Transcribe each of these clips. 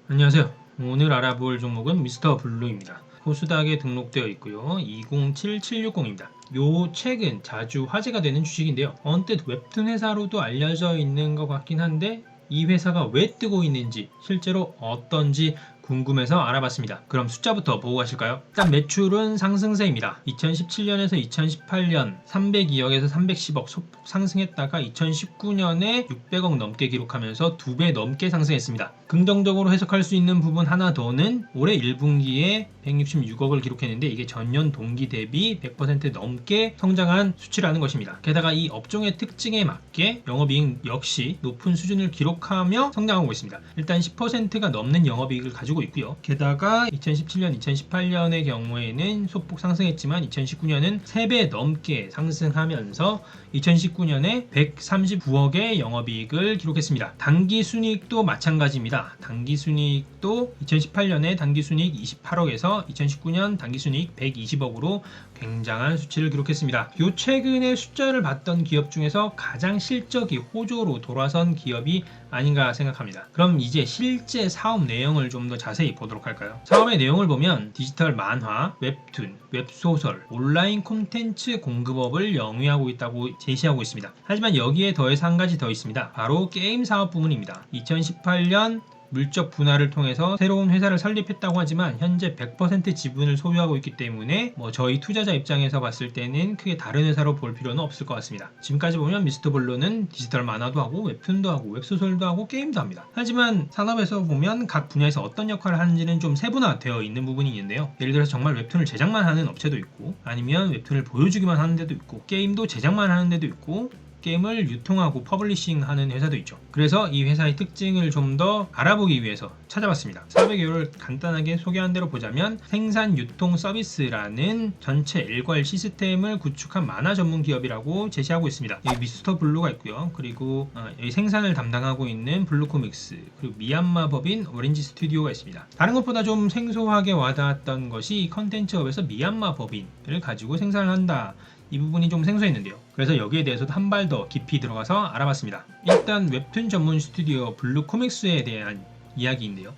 안녕하세요. 오늘 알아볼 종목은 미스터 블루입니다. 코스닥에 등록되어 있고요. 207760입니다. 요 책은 자주 화제가 되는 주식인데요. 언뜻 웹툰 회사로도 알려져 있는 것 같긴 한데 이 회사가 왜 뜨고 있는지 실제로 어떤지 궁금해서 알아봤습니다. 그럼 숫자부터 보고 가실까요? 일단 매출은 상승세입니다. 2017년에서 2018년 302억에서 310억 소폭 상승했다가 2019년에 600억 넘게 기록하면서 2배 넘게 상승했습니다. 긍정적으로 해석할 수 있는 부분 하나 더는 올해 1분기에 166억을 기록했는데 이게 전년 동기 대비 100% 넘게 성장한 수치라는 것입니다. 게다가 이 업종의 특징에 맞게 영업이익 역시 높은 수준을 기록하며 성장하고 있습니다. 일단 10%가 넘는 영업이익을 가지고 있고요. 게다가 2017년, 2018년의 경우에는 소폭 상승했지만 2019년은 3배 넘게 상승하면서 2019년에 139억의 영업이익을 기록했습니다. 당기순이익도 마찬가지입니다. 당기순이익도 2018년에 당기순이익 28억에서 2019년 당기순이익 120억으로 굉장한 수치를 기록했습니다. 요 최근에 숫자를 봤던 기업 중에서 가장 실적이 호조로 돌아선 기업이 아닌가 생각합니다. 그럼 이제 실제 사업 내용을 좀 더 자세히 보도록 할까요? 사업의 내용을 보면 디지털 만화, 웹툰, 웹소설, 온라인 콘텐츠 공급업을 영위하고 있다고 제시하고 있습니다. 하지만 여기에 더해서 한 가지 더 있습니다. 바로 게임 사업 부문입니다. 2018년 물적 분할을 통해서 새로운 회사를 설립했다고 하지만 현재 100% 지분을 소유하고 있기 때문에 저희 투자자 입장에서 봤을 때는 크게 다른 회사로 볼 필요는 없을 것 같습니다. 지금까지 보면 미스터 블루는 디지털 만화도 하고 웹툰도 하고 웹소설도 하고 게임도 합니다. 하지만 산업에서 보면 각 분야에서 어떤 역할을 하는지는 좀 세분화되어 있는 부분이 있는데요. 예를 들어서 정말 웹툰을 제작만 하는 업체도 있고 아니면 웹툰을 보여주기만 하는 데도 있고 게임도 제작만 하는 데도 있고 게임을 유통하고 퍼블리싱하는 회사도 있죠. 그래서 이 회사의 특징을 좀 더 알아보기 위해서 찾아봤습니다. 사업의 개요를 간단하게 소개한 대로 보자면 생산 유통 서비스라는 전체 일괄 시스템을 구축한 만화 전문 기업이라고 제시하고 있습니다. 여기 미스터 블루가 있고요. 그리고 여기 생산을 담당하고 있는 블루코믹스, 그리고 미얀마 법인 오렌지 스튜디오가 있습니다. 다른 것보다 좀 생소하게 와닿았던 것이 이 컨텐츠업에서 미얀마 법인을 가지고 생산을 한다. 이 부분이 좀 생소했는데요. 그래서 여기에 대해서도 한 발 더 깊이 들어가서 알아봤습니다. 일단 웹툰 전문 스튜디오 블루코믹스에 대한 이야기인데요.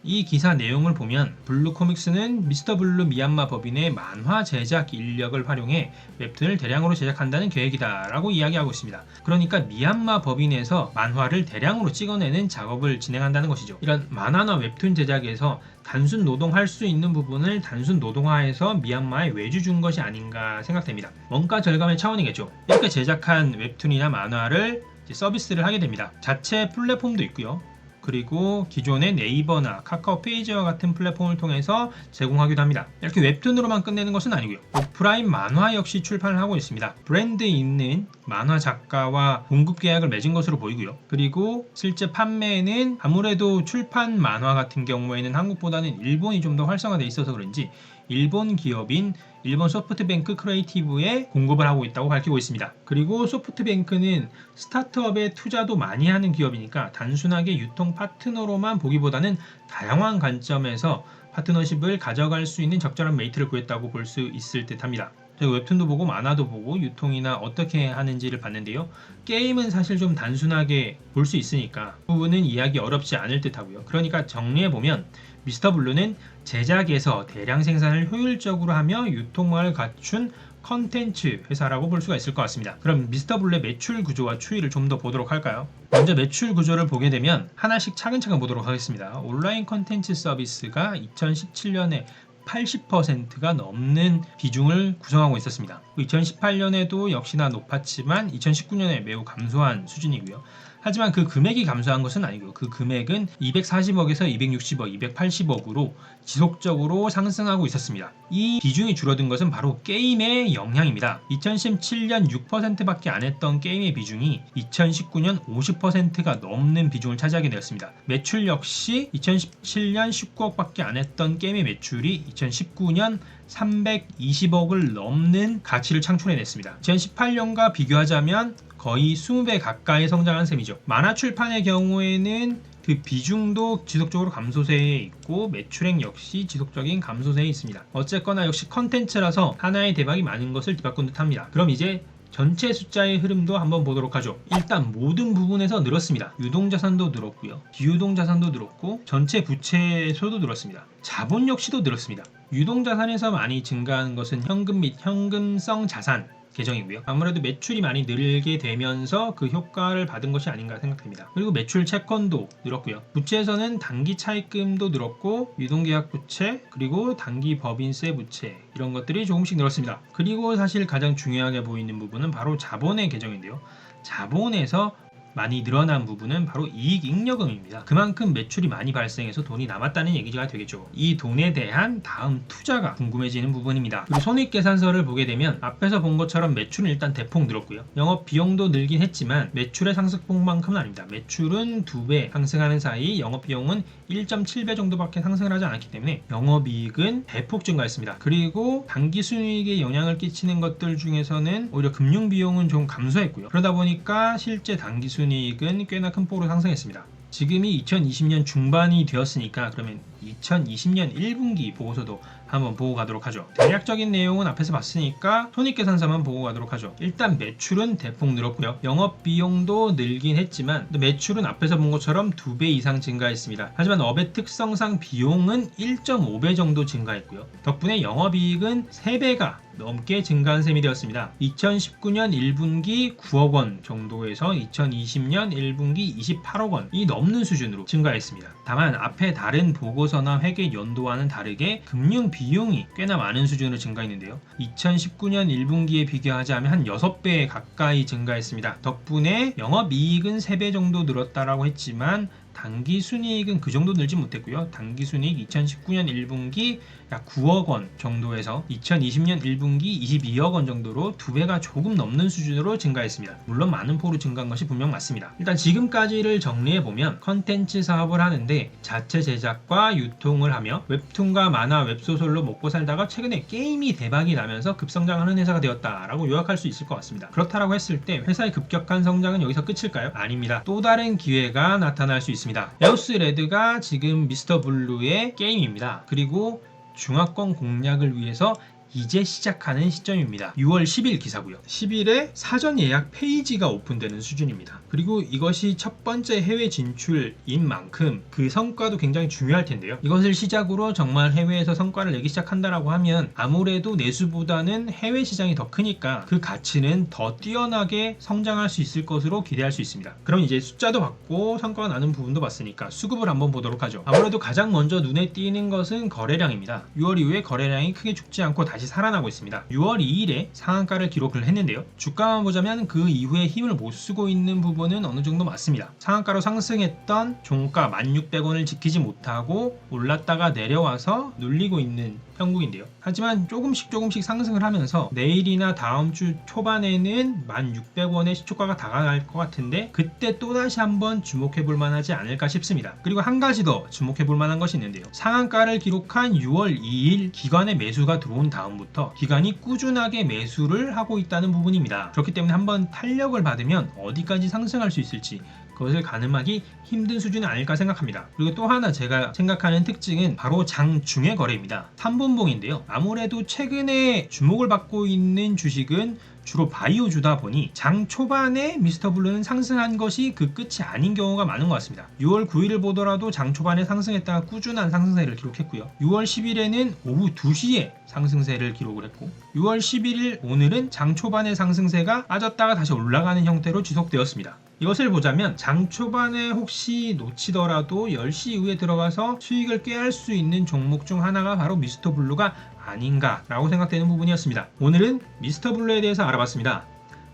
이 기사 내용을 보면 블루코믹스는 미스터 블루 미얀마 법인의 만화 제작 인력을 활용해 웹툰을 대량으로 제작한다는 계획이다 라고 이야기하고 있습니다. 그러니까 미얀마 법인에서 만화를 대량으로 찍어내는 작업을 진행한다는 것이죠. 이런 만화나 웹툰 제작에서 단순 노동할 수 있는 부분을 단순 노동화해서 미얀마에 외주 준 것이 아닌가 생각됩니다. 원가 절감의 차원이겠죠. 이렇게 제작한 웹툰이나 만화를 서비스를 하게 됩니다. 자체 플랫폼도 있고요. 그리고 기존의 네이버나 카카오 페이지와 같은 플랫폼을 통해서 제공하기도 합니다. 이렇게 웹툰으로만 끝내는 것은 아니고요. 오프라인 만화 역시 출판을 하고 있습니다. 브랜드 있는 만화 작가와 공급 계약을 맺은 것으로 보이고요. 그리고 실제 판매는 아무래도 출판 만화 같은 경우에는 한국보다는 일본이 좀 더 활성화되어 있어서 그런지 일본 기업인 일본 소프트뱅크 크리에이티브에 공급을 하고 있다고 밝히고 있습니다. 그리고 소프트뱅크는 스타트업에 투자도 많이 하는 기업이니까 단순하게 유통 파트너로만 보기보다는 다양한 관점에서 파트너십을 가져갈 수 있는 적절한 메이트를 구했다고 볼 수 있을 듯 합니다. 제가 웹툰도 보고 만화도 보고 유통이나 어떻게 하는지를 봤는데요. 게임은 사실 좀 단순하게 볼 수 있으니까 그 부분은 이해하기 어렵지 않을 듯 하고요. 그러니까 정리해보면 미스터 블루는 제작에서 대량 생산을 효율적으로 하며 유통망을 갖춘 컨텐츠 회사라고 볼 수가 있을 것 같습니다. 그럼 미스터 블루의 매출 구조와 추이를 좀 더 보도록 할까요? 먼저 매출 구조를 보게 되면 하나씩 차근차근 보도록 하겠습니다. 온라인 컨텐츠 서비스가 2017년에 80%가 넘는 비중을 구성하고 있었습니다. 2018년에도 역시나 높았지만 2019년에 매우 감소한 수준이고요. 하지만 그 금액이 감소한 것은 아니고요. 그 금액은 240억에서 260억, 280억으로 지속적으로 상승하고 있었습니다. 이 비중이 줄어든 것은 바로 게임의 영향입니다. 2017년 6%밖에 안 했던 게임의 비중이 2019년 50%가 넘는 비중을 차지하게 되었습니다. 매출 역시 2017년 19억밖에 안 했던 게임의 매출이 2019년 320억을 넘는 가치를 창출해냈습니다. 2018년과 비교하자면 거의 20배 가까이 성장한 셈이죠. 만화 출판의 경우에는 그 비중도 지속적으로 감소세에 있고 매출액 역시 지속적인 감소세에 있습니다. 어쨌거나 역시 컨텐츠라서 하나의 대박이 많은 것을 뒤바꾼 듯합니다. 그럼 이제 전체 숫자의 흐름도 한번 보도록 하죠. 일단 모든 부분에서 늘었습니다. 유동자산도 늘었고요. 비유동자산도 늘었고 전체 부채에서도 늘었습니다. 자본 역시도 늘었습니다. 유동자산에서 많이 증가하는 것은 현금 및 현금성 자산 계정이고요. 아무래도 매출이 많이 늘게 되면서 그 효과를 받은 것이 아닌가 생각됩니다. 그리고 매출 채권도 늘었고요. 부채에서는 단기 차입금도 늘었고 유동계약 부채 그리고 단기 법인세 부채 이런 것들이 조금씩 늘었습니다. 그리고 사실 가장 중요하게 보이는 부분은 바로 자본의 계정인데요. 자본에서 많이 늘어난 부분은 바로 이익잉여금입니다. 그만큼 매출이 많이 발생해서 돈이 남았다는 얘기가 되겠죠. 이 돈에 대한 다음 투자가 궁금해지는 부분입니다. 그리고 손익계산서를 보게 되면 앞에서 본 것처럼 매출은 일단 대폭 늘었고요. 영업 비용도 늘긴 했지만 매출의 상승폭만큼은 아닙니다. 매출은 2배 상승하는 사이 영업 비용은 1.7배 정도밖에 상승을 하지 않았기 때문에 영업이익은 대폭 증가했습니다. 그리고 당기순이익에 영향을 끼치는 것들 중에서는 오히려 금융비용은 좀 감소했고요. 그러다 보니까 실제 당기순이익은 꽤나 큰 폭으로 상승했습니다. 지금이 2020년 중반이 되었으니까 그러면 2020년 1분기 보고서도 한번 보고 가도록 하죠. 대략적인 내용은 앞에서 봤으니까 손익계산서만 보고 가도록 하죠. 일단 매출은 대폭 늘었고요. 영업비용도 늘긴 했지만 매출은 앞에서 본 것처럼 2배 이상 증가했습니다. 하지만 업의 특성상 비용은 1.5배 정도 증가했고요. 덕분에 영업이익은 3배가 넘게 증가한 셈이 되었습니다. 2019년 1분기 9억 원 정도에서 2020년 1분기 28억 원이 넘는 수준으로 증가했습니다. 다만 앞에 다른 보고서나 회계 연도와는 다르게 금융 비용이 꽤나 많은 수준으로 증가했는데요. 2019년 1분기에 비교하자면 한 6배 가까이 증가했습니다. 덕분에 영업이익은 3배 정도 늘었다라고 했지만 당기순이익은 그 정도 늘지 못했고요. 당기순이익 2019년 1분기 약 9억 원 정도에서 2020년 1분기 22억 원 정도로 2배가 조금 넘는 수준으로 증가했습니다. 물론 많은 폭으로 증가한 것이 분명 맞습니다. 일단 지금까지를 정리해보면 컨텐츠 사업을 하는데 자체 제작과 유통을 하며 웹툰과 만화, 웹소설로 먹고 살다가 최근에 게임이 대박이 나면서 급성장하는 회사가 되었다라고 요약할 수 있을 것 같습니다. 그렇다라고 했을 때 회사의 급격한 성장은 여기서 끝일까요? 아닙니다. 또 다른 기회가 나타날 수 있습니다. 에오스레드가 지금 미스터 블루의 게임입니다. 그리고 중화권 공략을 위해서 이제 시작하는 시점입니다. 6월 10일 기사고요. 10일에 사전 예약 페이지가 오픈되는 수준입니다. 그리고 이것이 첫 번째 해외 진출인 만큼 그 성과도 굉장히 중요할 텐데요. 이것을 시작으로 정말 해외에서 성과를 내기 시작한다라고 하면 아무래도 내수보다는 해외 시장이 더 크니까 그 가치는 더 뛰어나게 성장할 수 있을 것으로 기대할 수 있습니다. 그럼 이제 숫자도 봤고 성과가 나는 부분도 봤으니까 수급을 한번 보도록 하죠. 아무래도 가장 먼저 눈에 띄는 것은 거래량입니다. 6월 이후에 거래량이 크게 죽지 않고 다시 살아나고 있습니다. 6월 2일에 상한가를 기록을 했는데요. 주가만 보자면 그 이후에 힘을 못 쓰고 있는 부분은 어느 정도 맞습니다. 상한가로 상승했던 종가 1600원을 지키지 못하고 올랐다가 내려와서 눌리고 있는 형국인데요. 하지만 조금씩 상승을 하면서 내일이나 다음 주 초반에는 1600원의 시초가가 다가갈 것 같은데 그때 또다시 한번 주목해 볼 만하지 않을까 싶습니다. 그리고 한 가지 더 주목해 볼 만한 것이 있는데요. 상한가를 기록한 6월 2일 기관의 매수가 들어온 다음부터 기관이 꾸준하게 매수를 하고 있다는 부분입니다. 그렇기 때문에 한번 탄력을 받으면 어디까지 상승할 수 있을지 그것을 가늠하기 힘든 수준은 아닐까 생각합니다. 그리고 또 하나 제가 생각하는 특징은 바로 장중의 거래입니다. 3분봉인데요. 아무래도 최근에 주목을 받고 있는 주식은 주로 바이오주다 보니 장 초반에 미스터블루는 상승한 것이 그 끝이 아닌 경우가 많은 것 같습니다. 6월 9일을 보더라도 장 초반에 상승했다가 꾸준한 상승세를 기록했고요. 6월 10일에는 오후 2시에 상승세를 기록을 했고 6월 11일 오늘은 장 초반의 상승세가 빠졌다가 다시 올라가는 형태로 지속되었습니다. 이것을 보자면 장 초반에 혹시 놓치더라도 10시 이후에 들어가서 수익을 꾀할 수 있는 종목 중 하나가 바로 미스터블루가 아닌가라고 생각되는 부분이었습니다. 오늘은 미스터블루에 대해서 알아봤습니다.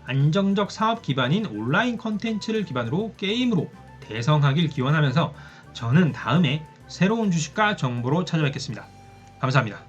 안정적 사업 기반인 온라인 컨텐츠를 기반으로 게임으로 대성하길 기원하면서 저는 다음에 새로운 주식과 정보로 찾아뵙겠습니다. 감사합니다.